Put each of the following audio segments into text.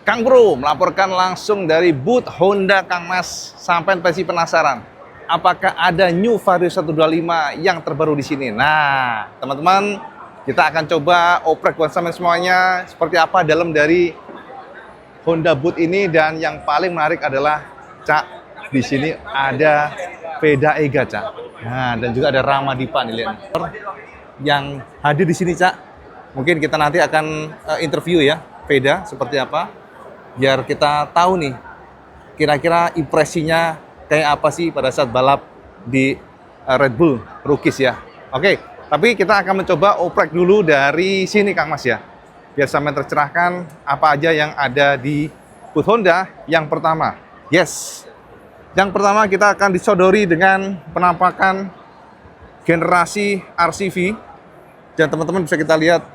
Kang Bro melaporkan langsung dari booth Honda Kang Mas. Sampai pasti penasaran, apakah ada New Vario 125 yang terbaru di sini? Nah, teman-teman, kita akan coba oprek buat sampai semuanya seperti apa dalam dari Honda booth ini. Dan yang paling menarik adalah, Cak, di sini ada Veda Ega, Cak. Nah, dan juga ada Ramadipa nih, lihat. Yang hadir di sini, Cak. Mungkin kita nanti akan interview ya, Veda seperti apa. Biar kita tahu nih, kira-kira impresinya kayak apa sih pada saat balap di Red Bull Rookies ya. Oke, tapi kita akan mencoba oprek dulu dari sini Kang Mas ya. Biar sampai tercerahkan apa aja yang ada di booth Honda. Yang pertama, yang pertama kita akan disodori dengan penampakan generasi RCV. Dan teman-teman bisa kita lihat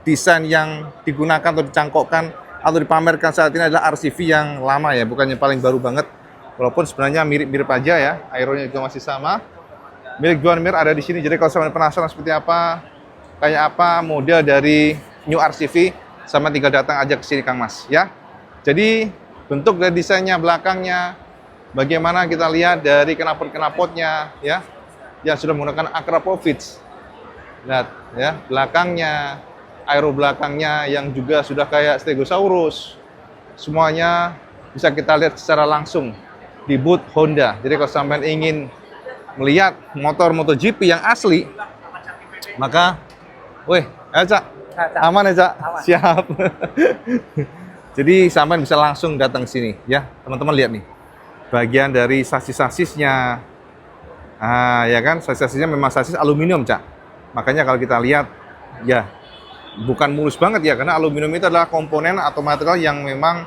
desain yang digunakan atau dicangkokkan atau dipamerkan saat ini adalah RCV yang lama ya, bukannya paling baru banget. Walaupun sebenarnya mirip-mirip aja ya, aeronya juga masih sama. Milik Joan Mir ada di sini. Jadi kalau kalian penasaran seperti apa, kayak apa model dari New RCV, sama tinggal datang aja ke sini Kang Mas ya. Jadi bentuk dari desainnya, belakangnya, bagaimana kita lihat dari knalpot-knalpotnya ya, yang sudah menggunakan Akrapovic. Lihat ya, belakangnya, aero belakangnya yang juga sudah kayak Stegosaurus. Semuanya bisa kita lihat secara langsung di booth Honda. Jadi kalau sampai ingin melihat motor MotoGP yang asli, maka, ayo Cak, aman ya Cak? Aman. Siap. Jadi sampai bisa langsung datang ke sini ya, teman-teman lihat nih. Bagian dari sasis-sasisnya, ya kan, sasis-sasisnya memang sasis aluminium Cak. Makanya kalau kita lihat, ya bukan mulus banget ya, karena aluminium itu adalah komponen atau material yang memang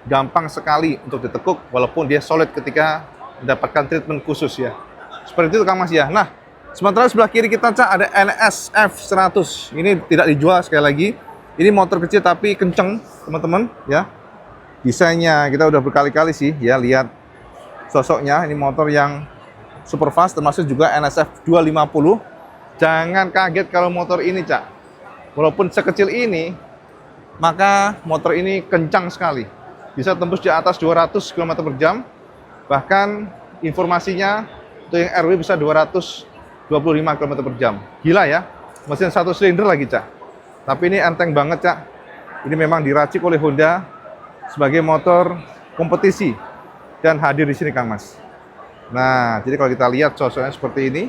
gampang sekali untuk ditekuk, walaupun dia solid ketika mendapatkan treatment khusus ya. Seperti itu Kang Mas ya. Nah, sementara sebelah kiri kita Cak ada NSF 100. Ini tidak dijual sekali lagi. Ini motor kecil tapi kenceng teman-teman ya. Desainnya kita udah berkali-kali sih ya, lihat sosoknya. Ini motor yang super fast, termasuk juga NSF 250. Jangan kaget kalau motor ini Cak, walaupun sekecil ini, maka motor ini kencang sekali. Bisa tembus di atas 200 km/jam. Bahkan informasinya, untuk yang RW bisa 225 km/jam. Gila ya, mesin satu silinder lagi Cak. Tapi ini enteng banget Cak. Ini memang diracik oleh Honda sebagai motor kompetisi. Dan hadir di sini Kang Mas. Nah, jadi kalau kita lihat sosoknya seperti ini,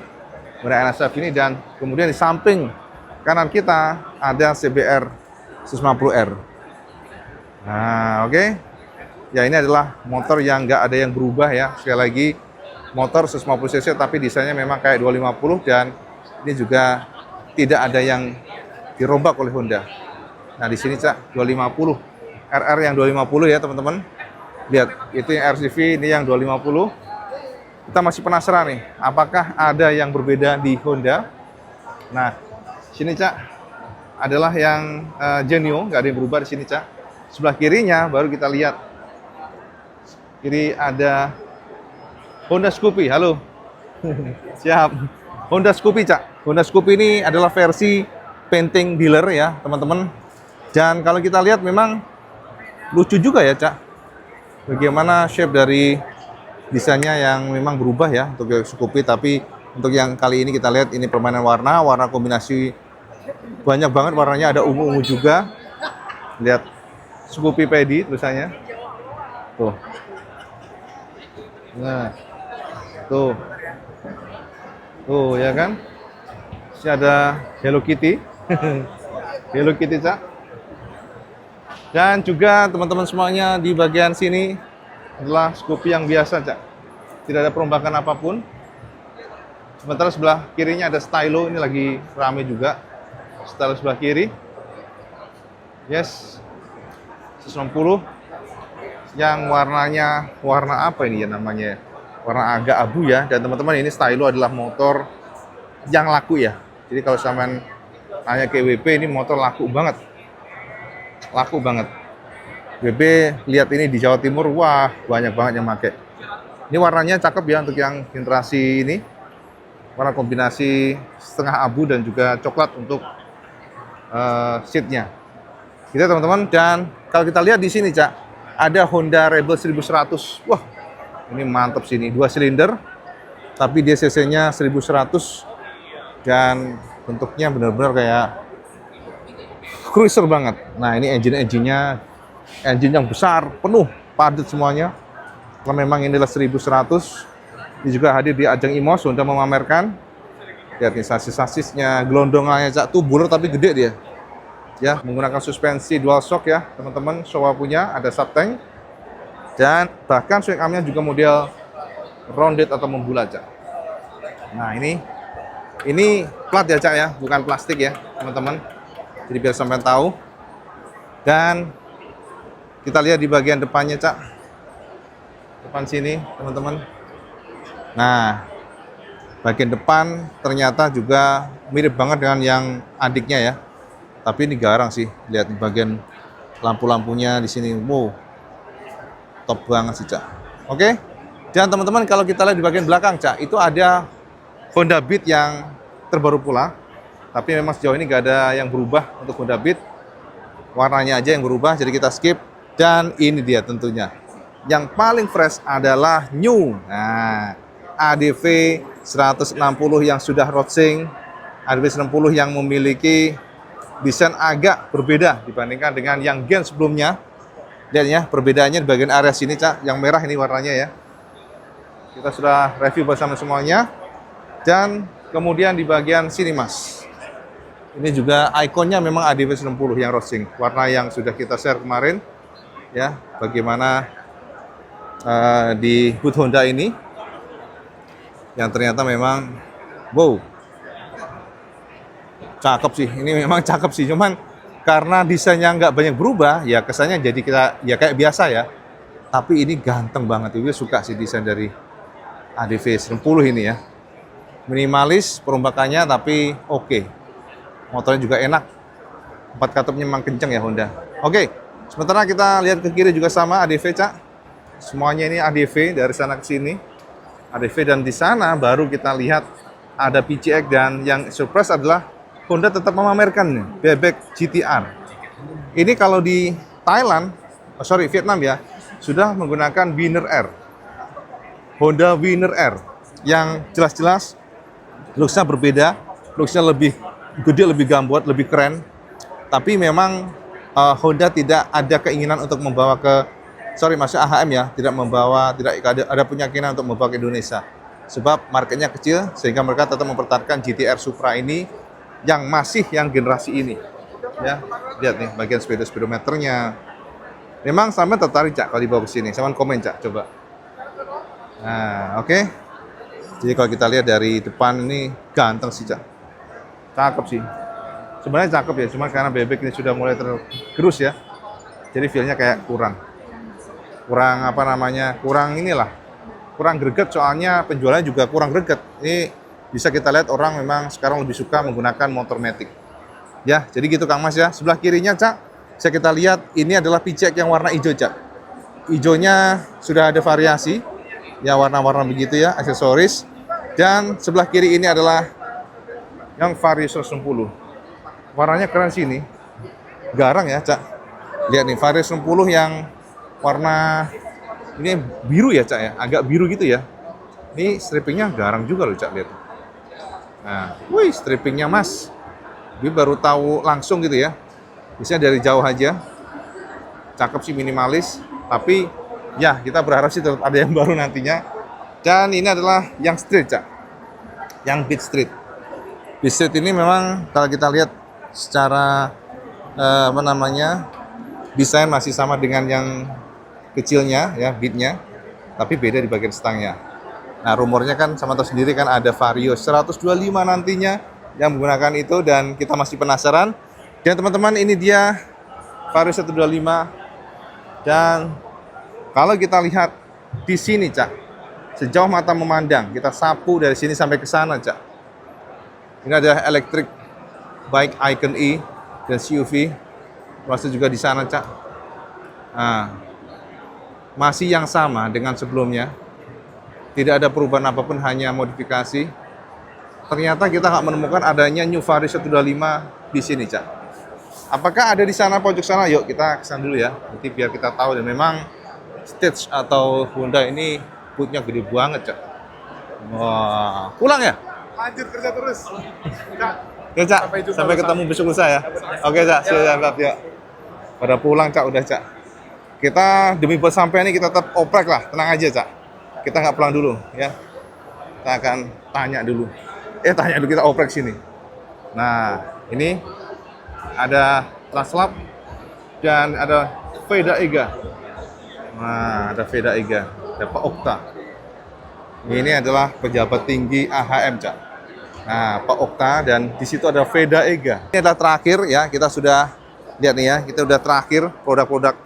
ada NSF ini, dan kemudian di samping kanan kita ada CBR 150R. Nah, oke. Ya, ini adalah motor yang nggak ada yang berubah ya. Sekali lagi, motor 150 cc tapi desainnya memang kayak 250, dan ini juga tidak ada yang dirombak oleh Honda. Nah, di sini Cak 250 RR yang 250 ya teman-teman. Lihat, itu yang RCV, ini yang 250. Kita masih penasaran nih, apakah ada yang berbeda di Honda. Nah, sini Cak adalah yang Genio, nggak ada yang berubah di sini Cak. Sebelah kirinya baru kita lihat. Kiri ada Honda Scoopy. Halo. Siap. Honda Scoopy Cak. Honda Scoopy ini adalah versi painting dealer ya teman-teman. Dan kalau kita lihat memang lucu juga ya Cak. Bagaimana shape dari desainnya yang memang berubah ya untuk Scoopy. Tapi untuk yang kali ini kita lihat ini permainan warna kombinasi banyak banget warnanya, ada ungu-ungu juga. Lihat Scoopy Pedi tulisannya. Tuh. Nah. Tuh. Tuh ya kan? Ini ada Hello Kitty. Hello Kitty Cak. Dan juga teman-teman semuanya di bagian sini adalah Scoopy yang biasa Cak. Tidak ada perombakan apapun. Sementara sebelah kirinya ada Stylo, ini lagi rame juga. Stylo sebelah kiri. 160 yang warnanya warna apa ini ya namanya? Warna agak abu ya. Dan teman-teman, ini Stylo adalah motor yang laku ya. Jadi kalau sampean tanya ke WP, ini motor laku banget. Laku banget. WP lihat ini di Jawa Timur, wah banyak banget yang pakai. Ini warnanya cakep ya untuk yang generasi ini. Warna kombinasi setengah abu dan juga coklat untuk seatnya. Gitu teman-teman. Dan kalau kita lihat di sini Cak, ada Honda Rebel 1100. Wah, ini mantap sih ini, 2 silinder, tapi dia cc-nya 1100 dan bentuknya benar-benar kayak cruiser banget. Nah, ini engine-nya engine yang besar, penuh, padat semuanya. Karena memang inilah 1100. Ini juga hadir di ajang IMOS untuk memamerkan. Lihat nih sasis-sasisnya, gelondongannya Cak tuh bulat tapi gede dia. Ya, menggunakan suspensi dual shock ya, teman-teman. Showa punya, ada subtank. Dan bahkan swing armnya juga model rounded atau membulat, Cak. Nah, ini plat ya, Cak ya, bukan plastik ya, teman-teman. Jadi biar sampai tahu. Dan kita lihat di bagian depannya, Cak. Depan sini, teman-teman. Nah, bagian depan ternyata juga mirip banget dengan yang adiknya ya. Tapi ini garang sih. Lihat di bagian lampu-lampunya di sini. Wow. Top banget sih, Cak. Oke. Dan teman-teman kalau kita lihat di bagian belakang, Cak, itu ada Honda Beat yang terbaru pula. Tapi memang sejauh ini nggak ada yang berubah untuk Honda Beat. Warnanya aja yang berubah, jadi kita skip. Dan ini dia tentunya. Yang paling fresh adalah new. Nah, ADV 160 yang sudah racing. ADV 160 yang memiliki desain agak berbeda dibandingkan dengan yang gen sebelumnya. Lihat ya, perbedaannya di bagian area sini, Cak. Yang merah ini warnanya ya. Kita sudah review bersama semuanya. Dan kemudian di bagian sini, Mas. Ini juga ikonnya memang ADV 90 yang racing. Warna yang sudah kita share kemarin. Ya, bagaimana di hood Honda ini. Yang ternyata memang, wow. Cakep sih, ini memang cakep sih, cuman karena desainnya nggak banyak berubah, ya kesannya jadi kita ya kayak biasa ya. Tapi ini ganteng banget, gue suka sih desain dari ADV 90 ini ya. Minimalis perombakannya tapi oke. Motornya juga enak. 4 katupnya memang kenceng ya Honda. Oke, sementara kita lihat ke kiri juga sama ADV, Cak. Semuanya ini ADV dari sana ke sini. ADV dan di sana baru kita lihat ada PCX dan yang surprise adalah Honda tetap memamerkan bebek GTR. Ini kalau di Thailand, Vietnam ya, sudah menggunakan Winner R. Honda Winner R yang jelas-jelas looks-nya berbeda, looks-nya lebih gede, lebih gambot, lebih keren. Tapi memang Honda tidak ada keinginan untuk membawa ke maksudnya AHM ya, tidak ada punya keinginan untuk membawa ke Indonesia. Sebab marketnya kecil sehingga mereka tetap mempertahankan GTR Supra ini yang masih yang generasi ini. Ya, lihat nih bagian speedometernya. Memang sampai tertarik, Cak, kalau dibawa ke sini. Sama komen, Cak, coba. Nah, oke. Jadi kalau kita lihat dari depan ini ganteng sih, Cak. Cakep sih. Sebenarnya cakep ya, cuma karena bebek ini sudah mulai tergerus ya. Jadi feel-nya kayak kurang greget, soalnya penjualannya juga kurang greget. Ini bisa kita lihat orang memang sekarang lebih suka menggunakan motor matic. Ya, jadi gitu Kang Mas ya. Sebelah kirinya, Cak, bisa kita lihat ini adalah PCX yang warna hijau, Cak. Hijaunya sudah ada variasi, ya warna-warna begitu ya, aksesoris. Dan sebelah kiri ini adalah yang Vario 160. Warnanya keren sih ini. Garang ya, Cak. Lihat nih, Vario 160 yang warna ini biru ya, Cak ya, agak biru gitu ya. Ini strippingnya garang juga loh, Cak, lihat. Nah, wih, strippingnya Mas. Gue baru tahu langsung gitu ya. Biasanya dari jauh aja. Cakep sih, minimalis. Tapi ya kita berharap sih tetap ada yang baru nantinya. Dan ini adalah yang street, Cak. Yang Beat Street. Beat Street ini memang kalau kita lihat secara desain masih sama dengan yang kecilnya ya, Beatnya. Tapi beda di bagian stangnya. Nah, rumornya kan sama tahu sendiri kan ada Vario 125 nantinya yang menggunakan itu dan kita masih penasaran. Dan teman-teman, ini dia Vario 125. Dan kalau kita lihat di sini, Cak, sejauh mata memandang, kita sapu dari sini sampai ke sana, Cak. Ini ada electric bike icon E dan CUV. Masih juga di sana, Cak. Nah, masih yang sama dengan sebelumnya. Tidak ada perubahan apapun, hanya modifikasi. Ternyata kita nggak menemukan adanya New Vario 125 di sini, Cak. Apakah ada di sana pojok sana? Yuk kita kesana dulu ya. Nanti biar kita tahu dan memang Stage atau Honda ini bootnya gede banget, Cak. Wah, pulang ya? Lanjut kerja terus. Ya, Cak. Sampai ketemu besok lusa ya. Oke, Cak. Siap, ya. Pada pulang, Cak. Udah, Cak. Kita demi bersampai ini kita tetap oprek lah. Tenang aja, Cak. Kita nggak pulang dulu, ya. Kita akan tanya dulu. Tanya dulu, kita oprek sini. Nah, ini ada Translab dan ada Veda Ega. Nah, ada Veda Ega, ada Pak Okta. Ini adalah pejabat tinggi AHM, Cak. Nah, Pak Okta dan di situ ada Veda Ega. Ini adalah terakhir ya, kita sudah lihat nih ya, kita sudah terakhir produk-produk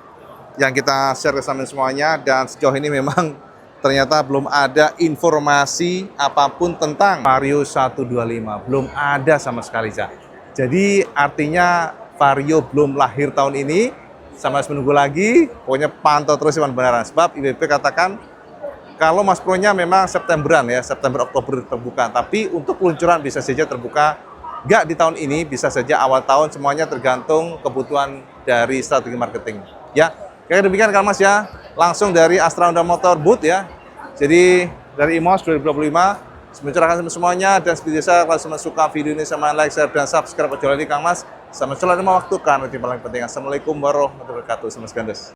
yang kita share ke sama semuanya dan sejauh ini memang ternyata belum ada informasi apapun tentang Vario 125. Belum ada sama sekali, Cak. Jadi artinya Vario belum lahir tahun ini. Sama harus menunggu lagi, pokoknya pantau terus Iwan benaran. Sebab IWP katakan kalau Mas Pro-nya memang Septemberan ya, September Oktober terbuka. Tapi untuk peluncuran bisa saja terbuka nggak di tahun ini, bisa saja awal tahun, semuanya tergantung kebutuhan dari strategi marketing. Ya, kayak demikian kan Mas ya, langsung dari Astra Honda Motor Booth ya. Jadi dari IMOS 2025, mencerahkan semuanya dan seperti biasa kalau semua suka video ini sama like, share, dan subscribe. Ojo lagi Kang Mas. Sama selalu waktu karena yang paling penting. Assalamualaikum warahmatullahi wabarakatuh. Sama sekalian.